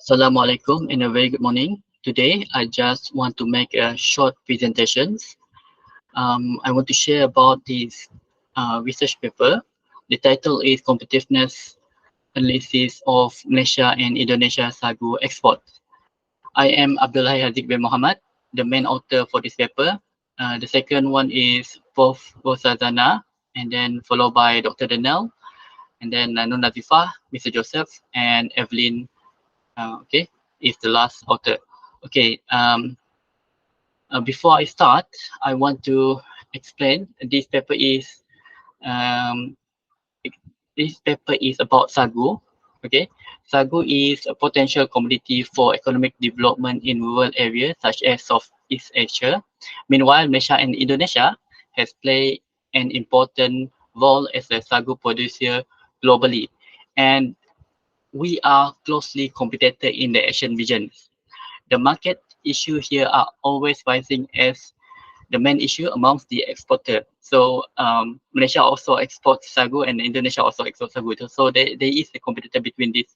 Assalamualaikum and a very good morning. Today, I just want to make a short presentation. I want to share about this research paper. The title is Competitiveness Analysis of Malaysia and Indonesia Sagu Export. I am Abdul Haziq bin Mohamad, the main author for this paper. The second one is Prof. Rosazana, and then followed by Dr. Danel, and then Nun Nazifah, Mr. Joseph, and Evelyn okay, is the last author. Okay, before I start, I want to explain this paper is um, this paper is about sagu. Okay, sagu is a potential commodity for economic development in rural areas such as Southeast Asia. Meanwhile, Malaysia and Indonesia has played an important role as a sagu producer globally, and we are closely competitor in the Asian region. The market issue here are always rising as the main issue amongst the exporter. So Malaysia also exports sagu and Indonesia also exports sagu. So there is a competitor between the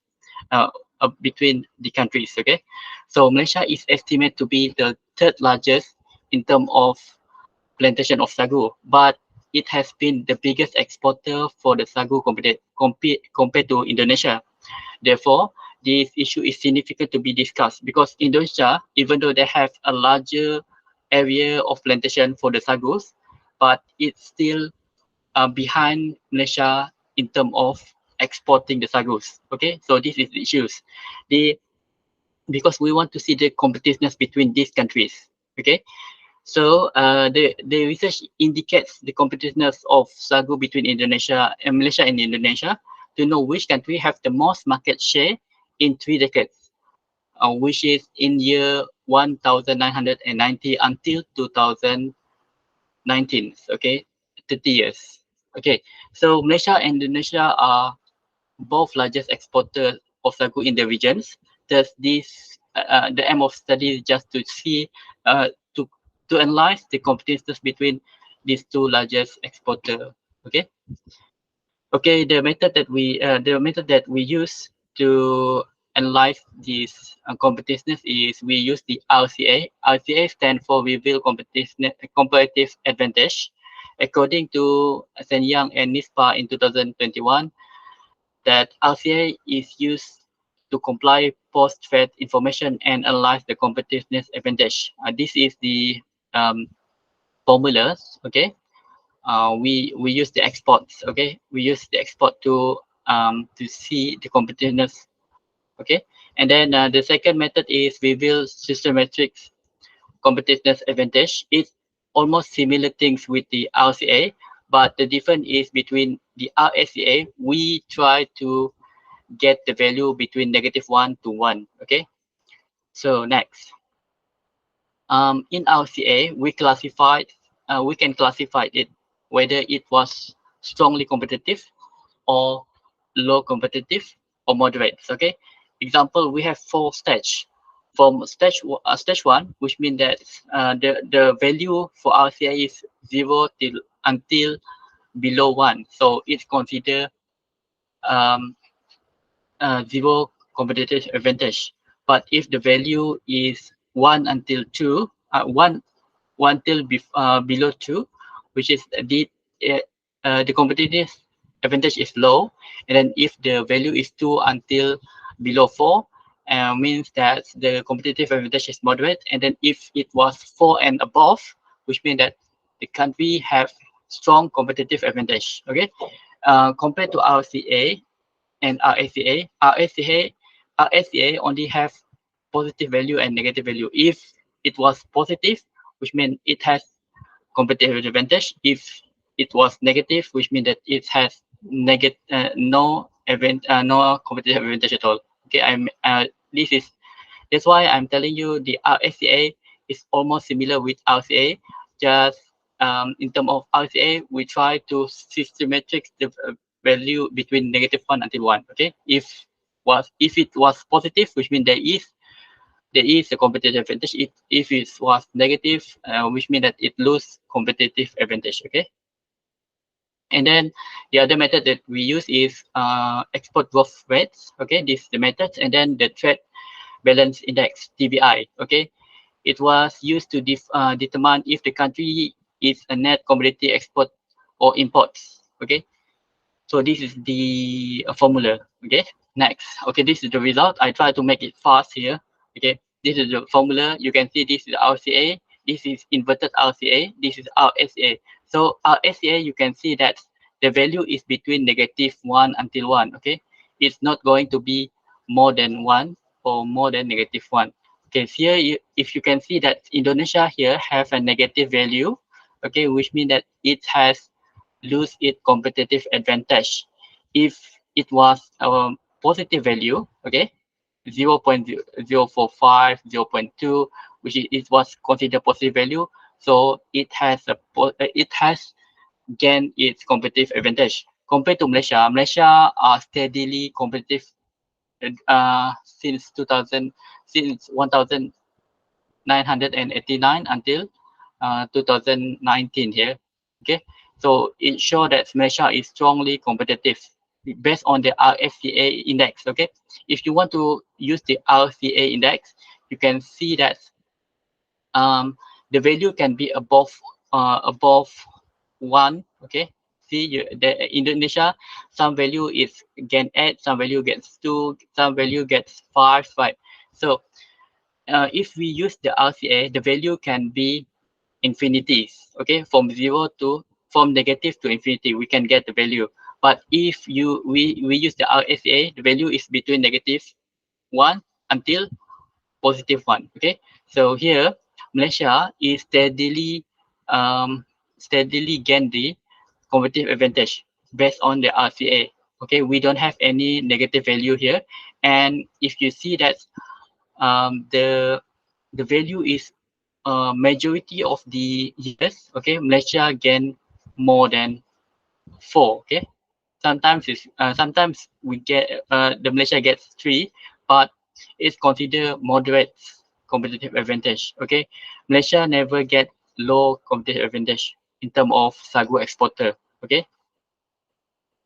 countries. Okay, so Malaysia is estimated to be the third largest in terms of plantation of sagu, but it has been the biggest exporter for the sagu compared to Indonesia. Therefore, this issue is significant to be discussed because Indonesia, even though they have a larger area of plantation for the sagus, but it's still behind Malaysia in terms of exporting the sagus. Okay, so this is the issues. The because we want to see the competitiveness between these countries. Okay, so the research indicates the competitiveness of sagu between Indonesia and Malaysia and Indonesia to know which country have the most market share in 3 decades, which is in year 1990 until 2019. Okay, 30 years. Okay, so Malaysia and Indonesia are both largest exporters of sagu in the regions. Thus, the aim of study is just to see uh, to to analyze the competitiveness between these two largest exporter. Okay. Okay. The method that we use to analyze this competitiveness is we use the RCA. RCA stands for Reveal Competitive Advantage. According to Senyang and NISPA in 2021, that RCA is used to comply post-trade information and analyze the competitiveness advantage. This is the formulas. Okay, we use the exports. Okay, we use the export to see the competitiveness. Okay, and then the second method is reveal systematic competitiveness advantage. It's almost similar things with the RCA, but the difference is between the RSCA, we try to get the value between -1 to 1. Okay, so next, in RCA we can classify it whether it was strongly competitive or low competitive or moderate. Okay, example, we have 4 stage. From stage 1, which means that the value for RCA is 0 till until below 1, so it's considered um, zero competitive advantage. But if the value is 1 until 2, 1 till below 2, which is the competitive advantage is low. And then if the value is 2 until below 4, means that the competitive advantage is moderate. And then if it was 4 and above, which means that the country have strong competitive advantage. Okay, compared to RCA, and RSCA only have positive value and negative value. If it was positive, which means it has competitive advantage. If it was negative, which means that it has no competitive advantage at all. Okay, that's why I'm telling you the RSCA is almost similar with RCA. Just in terms of RCA, we try to systematic the value between -1 until 1. Okay, if it was positive, which means there is a competitive advantage. If it was negative, which means that it lose competitive advantage. Okay, and then the other method that we use is export growth rates. Okay, this is the method, and then the trade balance index (TBI). Okay, it was used to determine if the country is a net commodity export or imports. Okay, so this is the formula. Okay, next. Okay, this is the result. I try to make it fast here. Okay, this is the formula. You can see this is RCA. This is inverted RCA. This is RSA. So RSA, you can see that the value is between -1 until 1. Okay, it's not going to be more than 1 or more than -1. Okay, so here if you can see that Indonesia here have a negative value. Okay, which means that it has lose its competitive advantage. If it was a positive value, okay, 0.045, 0.2, which is, it was considered positive value, so it has gained its competitive advantage. Compared to Malaysia, Malaysia are steadily competitive since 2000, since 1989 until 2019 here. Okay, so it shows that Malaysia is strongly competitive based on the RSCA index. Okay, if you want to use the RCA index, you can see that the value can be above 1. Okay, see the Indonesia, some value is gain 8, some value gets 2, some value gets 5, right? So if we use the RCA, the value can be infinities. Okay, from negative to infinity, we can get the value. But if we use the RSA, the value is between -1 until +1. Okay, so here Malaysia is steadily gain the competitive advantage based on the RCA. Okay, we don't have any negative value here, and if you see that the value is majority of the years, okay, Malaysia gain more than 4. Okay, sometimes we get the Malaysia gets 3, but it's considered moderate competitive advantage. Okay, Malaysia never get low competitive advantage in terms of sagu exporter. Okay,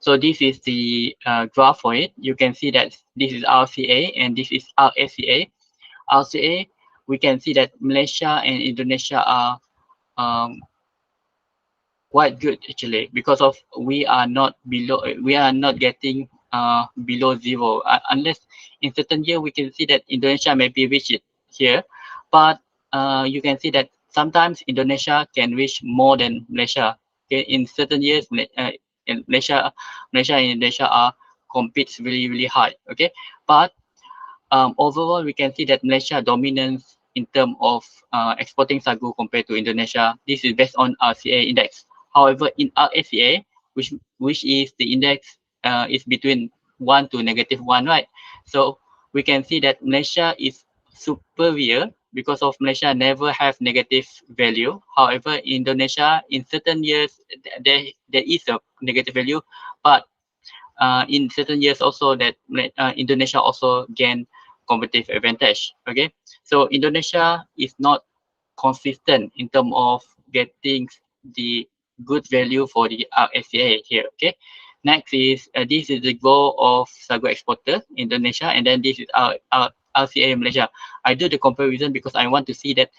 so this is the graph for it. You can see that this is RCA and this is RSCA. RCA, we can see that Malaysia and Indonesia are um, quite good actually, because of we are not getting below 0 unless in certain year we can see that Indonesia maybe reach it here, but you can see that sometimes Indonesia can reach more than Malaysia. Okay, in certain years in Malaysia and Indonesia are competes really hard. Okay, but overall, we can see that Malaysia dominance in terms of exporting sagu compared to Indonesia. This is based on RCA index. However, in RSCA, which is the index is between 1 to -1, right? So we can see that Malaysia is superior because of Malaysia never have negative value. However, Indonesia in certain years there is a negative value, but in certain years also that Indonesia also gain competitive advantage. Okay, so Indonesia is not consistent in terms of getting the good value for the RSCA here. Okay, next is this is the goal of sagu exporter Indonesia, and then this is our RCA Malaysia. I do the comparison because I want to see that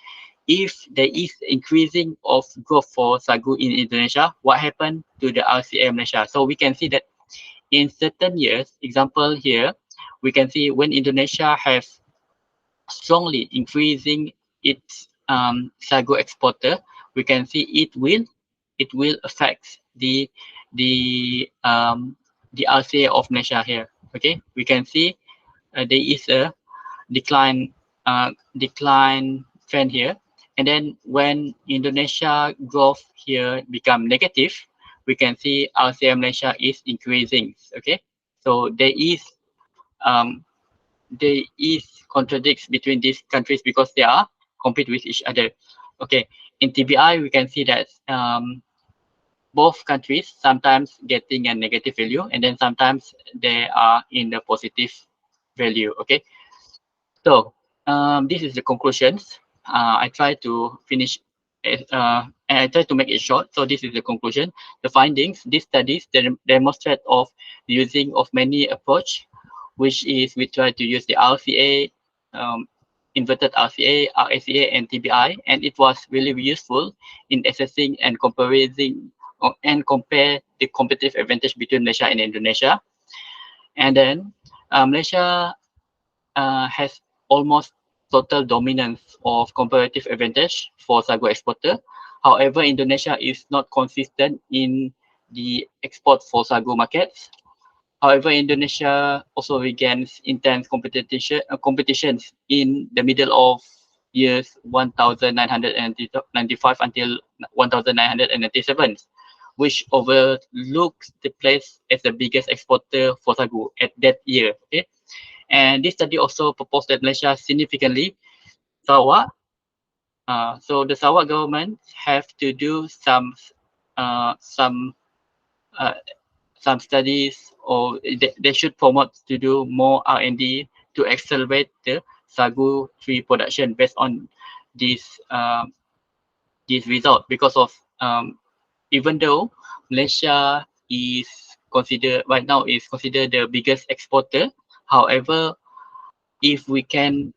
if there is increasing of growth for sagu in Indonesia, what happened to the RCA Malaysia. So we can see that in certain years, example here, we can see when Indonesia has strongly increasing its sago exporter, we can see it will affect the RCA of Malaysia here. Okay, we can see there is a decline trend here, and then when Indonesia growth here become negative, we can see RCA Malaysia is increasing. Okay, so um, there is contradicts between these countries because they are compete with each other. Okay, in TBI we can see that both countries sometimes getting a negative value and then sometimes they are in the positive value. Okay, so this is the conclusions. I try to finish it, and I try to make it short. So this is the conclusion. The findings, these studies demonstrate of using of many approach, which is we try to use the RCA, inverted RCA, RACA, and TBI, and it was really useful in assessing and comparing and compare the competitive advantage between Malaysia and Indonesia. And then Malaysia has almost total dominance of comparative advantage for sago exporter. However, Indonesia is not consistent in the export for sago markets. However, Indonesia also regains intense competitions in the middle of years 1995 until 1997, which overlooks the place as the biggest exporter for sago at that year. Okay, and this study also proposed that Malaysia significantly Sarawak. So the Sarawak government have to do uh, some uh, some studies, or they should promote to do more R&D to accelerate the sagu tree production based on this this result. Because of even though Malaysia is considered right now is considered the biggest exporter, however, if we can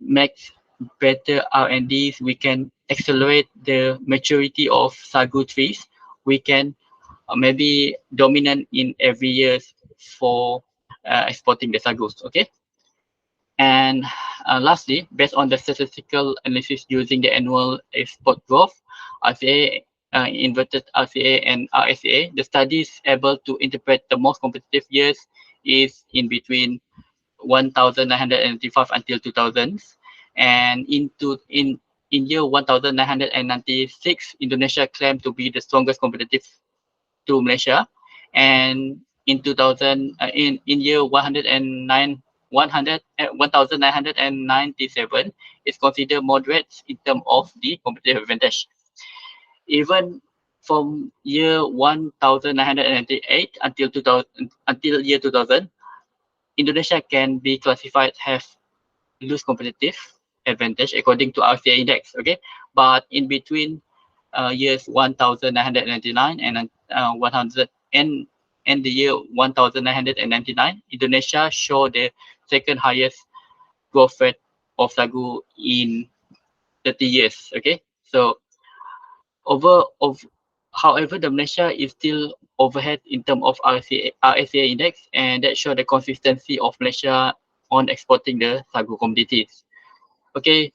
make better R&Ds, we can accelerate the maturity of sagu trees. We can maybe dominant in every year for exporting the sagus. Okay, and lastly, based on the statistical analysis using the annual export growth, RCA, inverted RCA and RSA, the study is able to interpret the most competitive years is in between 1995 until 2000, and in year 1996, Indonesia claimed to be the strongest competitive to Malaysia, and in 2000 in year 109 100 1997 is considered moderate in terms of the competitive advantage. Even from year 1998 until 2000 until year 2000, Indonesia can be classified as lose competitive advantage according to RCA index. Okay, but in between years 1999 and 100 and the year 1999, Indonesia showed the second highest growth rate of sagu in 30 years. Okay, so over of however, the Malaysia is still overhead in terms of RSA index, and that show the consistency of Malaysia on exporting the sagu commodities. Okay,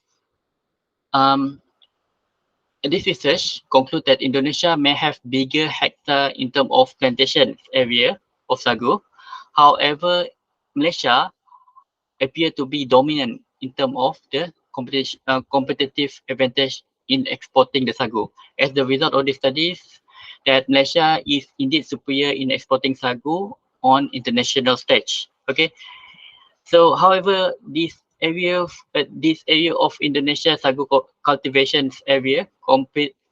um, this research conclude that Indonesia may have bigger hectare in terms of plantation area of sagu. However, Malaysia appear to be dominant in terms of the competitive advantage in exporting the sagu. As the result of the studies, that Malaysia is indeed superior in exporting sagu on international stage. Okay, so however, this area of Indonesia sagu cultivations area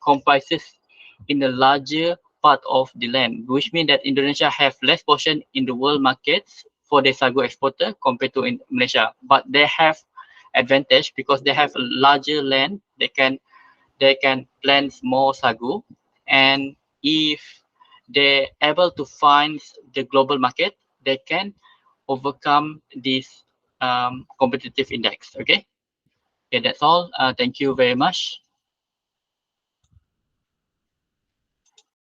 comprises in a larger part of the land, which means that Indonesia have less portion in the world markets for the sagu exporter compared to in Malaysia. But they have advantage because they have a larger land. They can plant more sagu, and if they're able to find the global market, they can overcome this competitive index. Okay, that's all. Thank you very much.